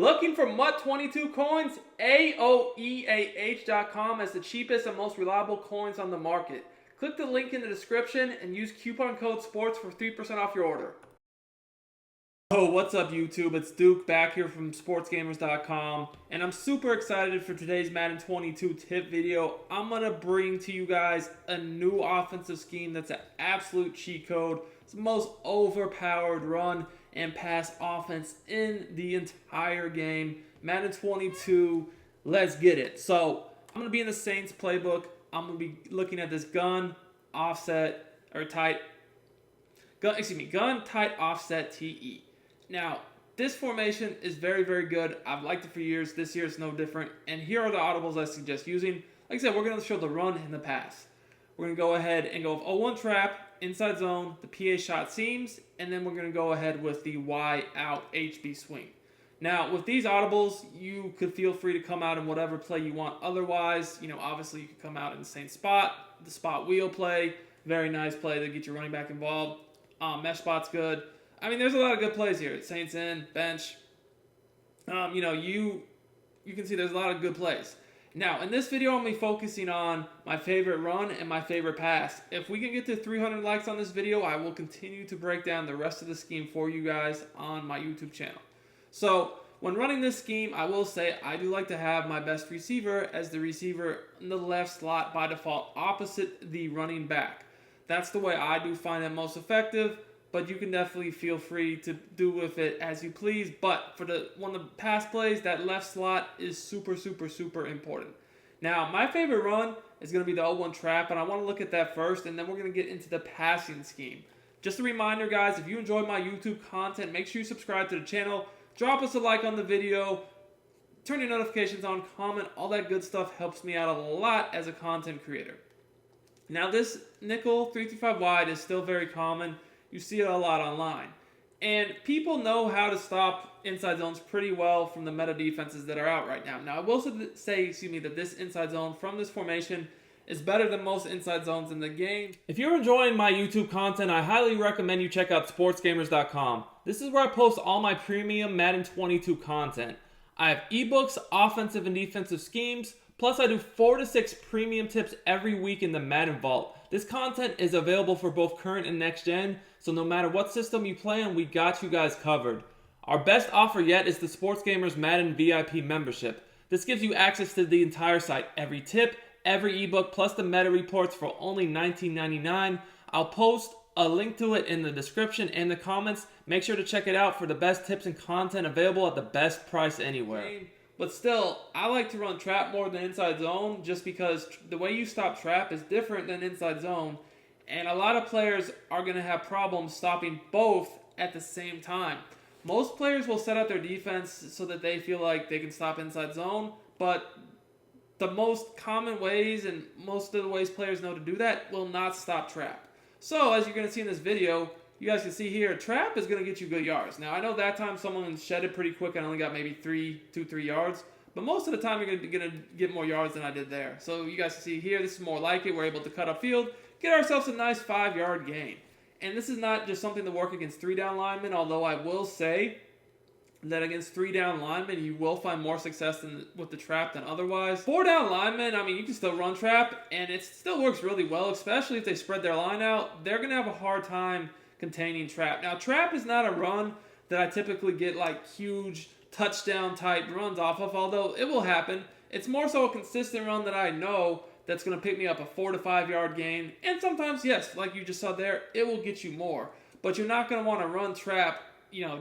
Looking for MUT22 coins? AOEAH.com has the cheapest and most reliable coins on the market. Click the link in the description and use coupon code SPORTS for 3% off your order. Oh, what's up YouTube? It's Duke back here from Sportsgamerz.com, and I'm super excited for today's Madden 22 tip video. I'm going to bring to you guys a new offensive scheme that's an absolute cheat code. It's the most overpowered run and pass offense in the entire game. Madden 22, let's get it. So, I'm going to be in the Saints playbook. I'm going to be looking at this gun, offset, or tight, gun, tight, offset, TE. Now, this formation is very, very good. I've liked it for years. This year is no different. And here are the audibles I suggest using. Like I said, we're going to show the run and the pass. We're going to go ahead and go with 0-1 trap, inside zone, the PA shot seams, and then we're going to go ahead with the Y out HB swing. Now, with these audibles, you could feel free to come out in whatever play you want. Otherwise, obviously you could come out in the same spot. The spot wheel play, very nice play to get your running back involved. Mesh spot's good. I mean, there's a lot of good plays here. Saints in, bench. You can see there's a lot of good plays. Now, in this video, I'm going to be focusing on my favorite run and my favorite pass. If we can get to 300 likes on this video, I will continue to break down the rest of the scheme for you guys on my YouTube channel. So, when running this scheme, I will say I do like to have my best receiver as the receiver in the left slot by default opposite the running back. That's the way I do find it most effective. But you can definitely feel free to do with it as you please. But for one of the pass plays, that left slot is super, super, super important. Now, my favorite run is going to be the 0-1 trap, and I want to look at that first, and then we're going to get into the passing scheme. Just a reminder, guys, if you enjoy my YouTube content, make sure you subscribe to the channel. Drop us a like on the video. Turn your notifications on, comment. All that good stuff helps me out a lot as a content creator. Now, this nickel 3-5 wide is still very common. You see it a lot online. And people know how to stop inside zones pretty well from the meta defenses that are out right now. Now, I will say, that this inside zone from this formation is better than most inside zones in the game. If you're enjoying my YouTube content, I highly recommend you check out Sportsgamerz.com. This is where I post all my premium Madden 22 content. I have eBooks, offensive and defensive schemes, plus I do 4 to 6 premium tips every week in the Madden Vault. This content is available for both current and next gen, so no matter what system you play on, we got you guys covered. Our best offer yet is the Sportsgamerz Madden VIP membership. This gives you access to the entire site, every tip, every ebook, plus the meta reports for only $19.99. I'll post a link to it in the description and the comments. Make sure to check it out for the best tips and content available at the best price anywhere. But still, I like to run trap more than inside zone just because the way you stop trap is different than inside zone. And a lot of players are going to have problems stopping both at the same time. Most players will set up their defense so that they feel like they can stop inside zone. But the most common ways and most of the ways players know to do that will not stop trap. So as you're going to see in this video, you guys can see here, trap is going to get you good yards. Now, I know that time someone shedded pretty quick and only got maybe 2-3 yards. But most of the time, you're going to get more yards than I did there. So you guys can see here, this is more like it. We're able to cut upfield, get ourselves a nice 5-yard gain. And this is not just something to work against 3-down linemen, although I will say that against 3-down linemen, you will find more success with the trap than otherwise. 4-down linemen, you can still run trap, and it still works really well, especially if they spread their line out. They're going to have a hard time containing trap. Now, trap is not a run that I typically get like huge touchdown type runs off of, although it will happen. It's more so a consistent run that I know that's going to pick me up a 4 to 5 yard gain. And sometimes, yes, like you just saw there, it will get you more. But you're not going to want to run trap,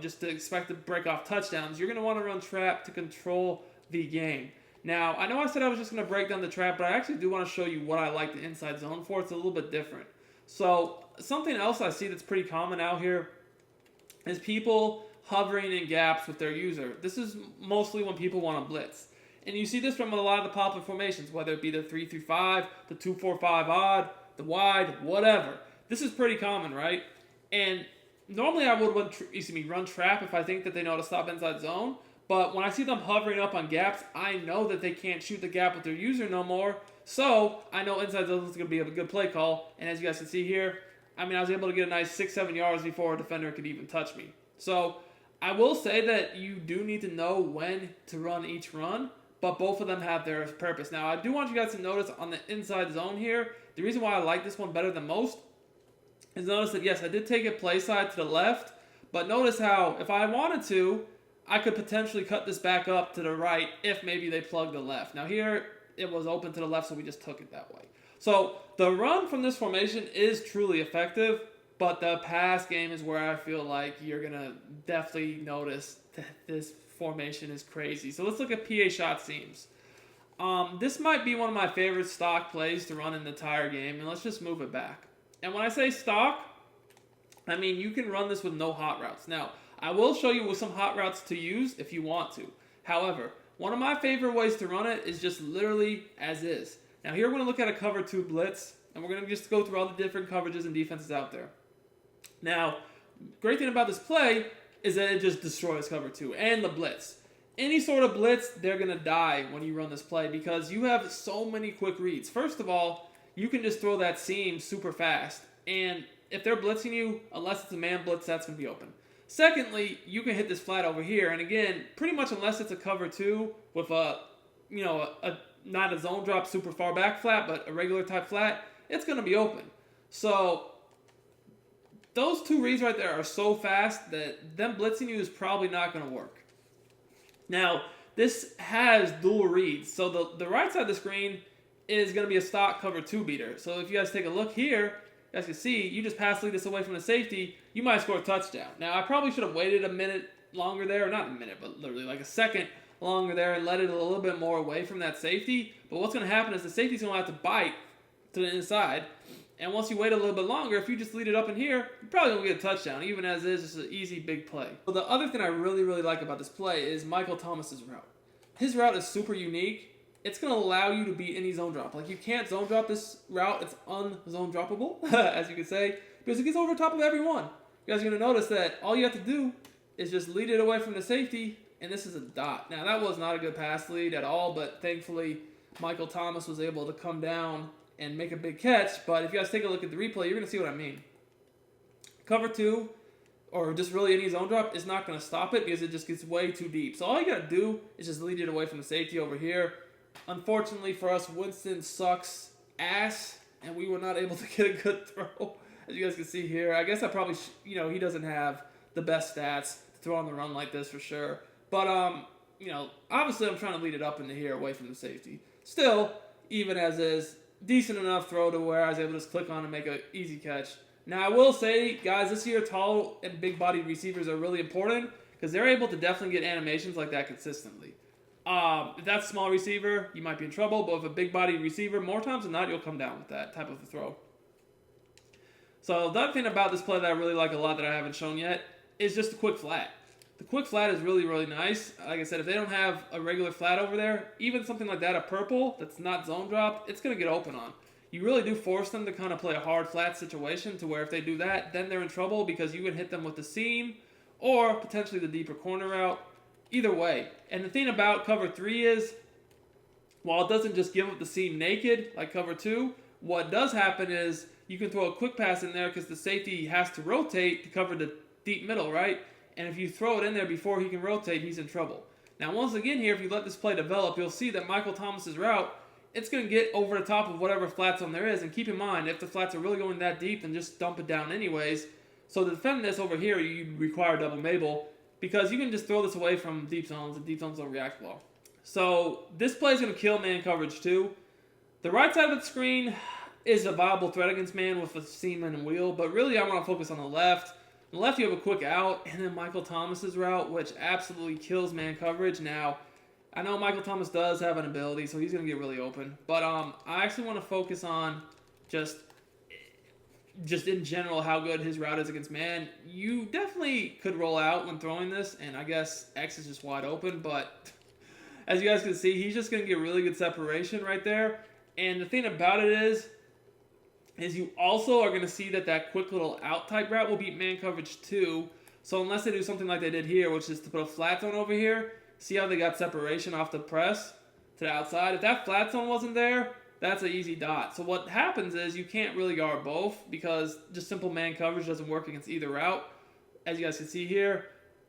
just to expect to break off touchdowns. You're going to want to run trap to control the game. Now, I know I said I was just going to break down the trap, but I actually do want to show you what I like the inside zone for. It's a little bit different. So, something else I see that's pretty common out here is people hovering in gaps with their user. This is mostly when people want to blitz. And you see this from a lot of the popular formations, whether it be the 3-5, the 2-4-5 odd, the wide, whatever. This is pretty common, right? And normally I would run trap if I think that they know how to stop inside zone. But when I see them hovering up on gaps, I know that they can't shoot the gap with their user no more. So I know inside zone is going to be a good play call. And as you guys can see here, I was able to get a nice 6-7 yards before a defender could even touch me. So I will say that you do need to know when to run each run, but both of them have their purpose. Now, I do want you guys to notice on the inside zone here, the reason why I like this one better than most is notice that, yes, I did take it play side to the left, but notice how if I wanted to, I could potentially cut this back up to the right if maybe they plugged the left. Now here, it was open to the left, so we just took it that way. So the run from this formation is truly effective, but the pass game is where I feel like you're going to definitely notice that this formation is crazy. So let's look at PA shot seams. This might be one of my favorite stock plays to run in the entire game, and let's just move it back. And when I say stock, I mean you can run this with no hot routes. Now, I will show you with some hot routes to use if you want to. However, one of my favorite ways to run it is just literally as is. Now here we're going to look at a cover 2 blitz, and we're going to just go through all the different coverages and defenses out there. Now, great thing about this play is that it just destroys cover 2 and the blitz. Any sort of blitz, they're going to die when you run this play because you have so many quick reads. First of all, you can just throw that seam super fast, and if they're blitzing you, unless it's a man blitz, that's going to be open. Secondly, you can hit this flat over here, and again, pretty much unless it's a cover 2 with a not a zone drop super far back flat, but a regular type flat, it's going to be open. So those 2 reads right there are so fast that them blitzing you is probably not going to work. Now, this has dual reads. So the right side of the screen is going to be a stock cover 2 beater. So if you guys take a look here, as you can see, you just pass lead this away from the safety, you might score a touchdown. Now, I probably should have waited a minute longer there, or not a minute, but literally like a second longer there and let it a little bit more away from that safety. But what's going to happen is the safety's going to have to bite to the inside. And once you wait a little bit longer, if you just lead it up in here, you're probably going to get a touchdown, even as is just an easy big play. So the other thing I really, really like about this play is Michael Thomas's route. His route is super unique. It's going to allow you to beat any zone drop. Like, you can't zone drop this route. It's un-zone droppable, as you can say, because it gets over top of everyone. You guys are going to notice that all you have to do is just lead it away from the safety, and this is a dot. Now, that was not a good pass lead at all, but thankfully, Michael Thomas was able to come down and make a big catch. But if you guys take a look at the replay, you're going to see what I mean. Cover 2, or just really any zone drop, is not going to stop it because it just gets way too deep. So all you got to do is just lead it away from the safety over here. Unfortunately for us, Winston sucks ass, and we were not able to get a good throw. As you guys can see here, I guess I probably, he doesn't have the best stats to throw on the run like this for sure. But, obviously I'm trying to lead it up into here away from the safety. Still, even as is, decent enough throw to where I was able to just click on and make an easy catch. Now, I will say, guys, this year, tall and big-bodied receivers are really important because they're able to definitely get animations like that consistently. If that's a small receiver, you might be in trouble, but if a big-bodied receiver, more times than not, you'll come down with that type of a throw. So the other thing about this play that I really like a lot that I haven't shown yet is just the quick flat. The quick flat is really, really nice. Like I said, if they don't have a regular flat over there, even something like that, a purple that's not zone dropped, it's going to get open on. You really do force them to kind of play a hard flat situation to where if they do that, then they're in trouble because you can hit them with the seam or potentially the deeper corner route. Either way. And the thing about cover 3 is, while it doesn't just give up the seam naked like cover 2, what does happen is you can throw a quick pass in there because the safety has to rotate to cover the deep middle, right? And if you throw it in there before he can rotate, he's in trouble. Now, once again here, if you let this play develop, you'll see that Michael Thomas's route, it's going to get over the top of whatever flat zone there is. And keep in mind, if the flats are really going that deep, then just dump it down anyways. So to defend this over here, you require double Mabel because you can just throw this away from deep zones, and deep zones don't react well. So this play is going to kill man coverage too. The right side of the screen is a viable threat against man with a seam and a wheel, but really I want to focus on the left. On the left, you have a quick out, and then Michael Thomas's route, which absolutely kills man coverage. Now, I know Michael Thomas does have an ability, so he's going to get really open. But I actually want to focus on just in general how good his route is against man. You definitely could roll out when throwing this, and I guess X is just wide open. But as you guys can see, he's just going to get really good separation right there. And the thing about it is you also are going to see that quick little out type route will beat man coverage too. So unless they do something like they did here, which is to put a flat zone over here, see how they got separation off the press to the outside? If that flat zone wasn't there, that's an easy dot. So what happens is you can't really guard both because just simple man coverage doesn't work against either route. As you guys can see here,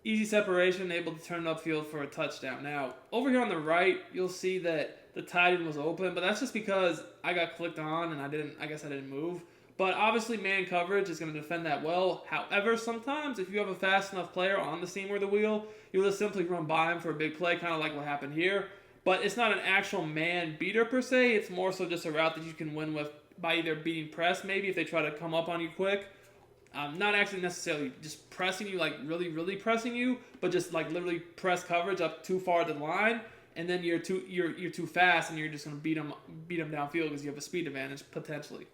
Easy separation, able to turn upfield for a touchdown. Now, over here on the right, you'll see that the tight end was open, but that's just because I got clicked on and I guess I didn't move. But obviously, man coverage is going to defend that well. However, sometimes if you have a fast enough player on the seam or the wheel, you'll just simply run by him for a big play, kind of like what happened here. But it's not an actual man beater per se. It's more so just a route that you can win with by either beating press, maybe if they try to come up on you quick. Not actually necessarily just pressing you, like really, really pressing you, but just like literally press coverage up too far to the line, and then you're too fast, and you're just going to beat them downfield because you have a speed advantage potentially.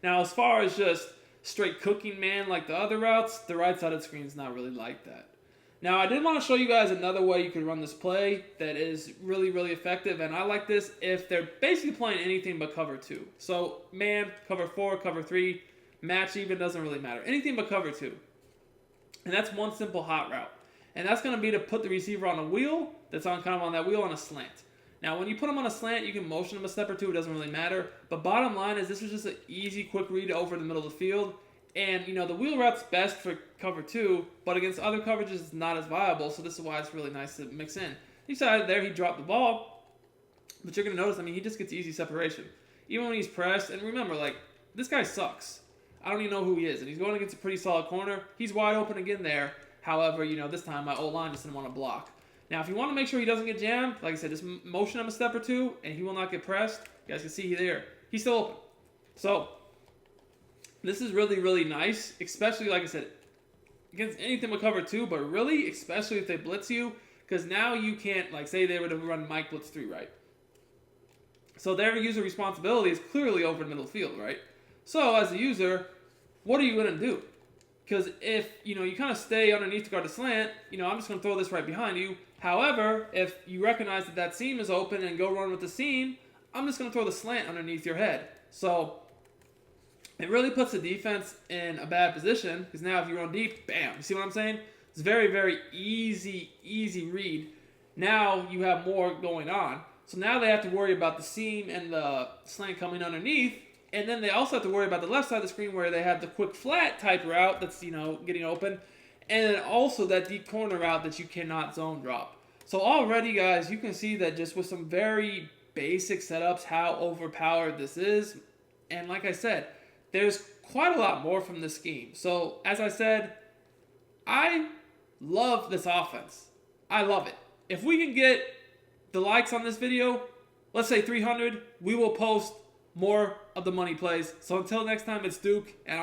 Now, as far as just straight cooking man like the other routes, the right side of the screen is not really like that. Now, I did want to show you guys another way you could run this play that is really, really effective, and I like this if they're basically playing anything but cover 2. So, man, cover 4, cover 3, match even, doesn't really matter. Anything but cover 2. And that's one simple hot route. And that's going to be to put the receiver on a wheel that's on kind of on that wheel on a slant. Now, when you put him on a slant, you can motion him a step or two. It doesn't really matter. But bottom line is this is just an easy, quick read over the middle of the field. And, the wheel route's best for cover 2, but against other coverages, it's not as viable. So this is why it's really nice to mix in. He decided there he dropped the ball. But you're going to notice, he just gets easy separation. Even when he's pressed. And remember, this guy sucks. I don't even know who he is. And he's going against a pretty solid corner. He's wide open again there. However, this time my O-line just didn't want to block. Now, if you want to make sure he doesn't get jammed, like I said, just motion him a step or two, and he will not get pressed. You guys can see there. He's still open. So, this is really, really nice, especially, like I said, against anything but cover 2, but really, especially if they blitz you, because now you can't, say they were to run Mike Blitz 3, right? So their user responsibility is clearly over the middle of the field, right? So, as a user, what are you going to do? Because if, you kind of stay underneath to guard the slant, I'm just going to throw this right behind you. However, if you recognize that seam is open and go run with the seam, I'm just going to throw the slant underneath your head. So, it really puts the defense in a bad position because now if you run deep, bam. You see what I'm saying? It's very, very easy read. Now you have more going on. So now they have to worry about the seam and the slant coming underneath. And then they also have to worry about the left side of the screen where they have the quick flat type route that's, getting open. And then also that deep corner route that you cannot zone drop. So already, guys, you can see that just with some very basic setups, how overpowered this is. And like I said, there's quite a lot more from this scheme. So, as I said, I love this offense. I love it. If we can get the likes on this video, let's say 300, we will post more of the money plays. So until next time, it's Duke, and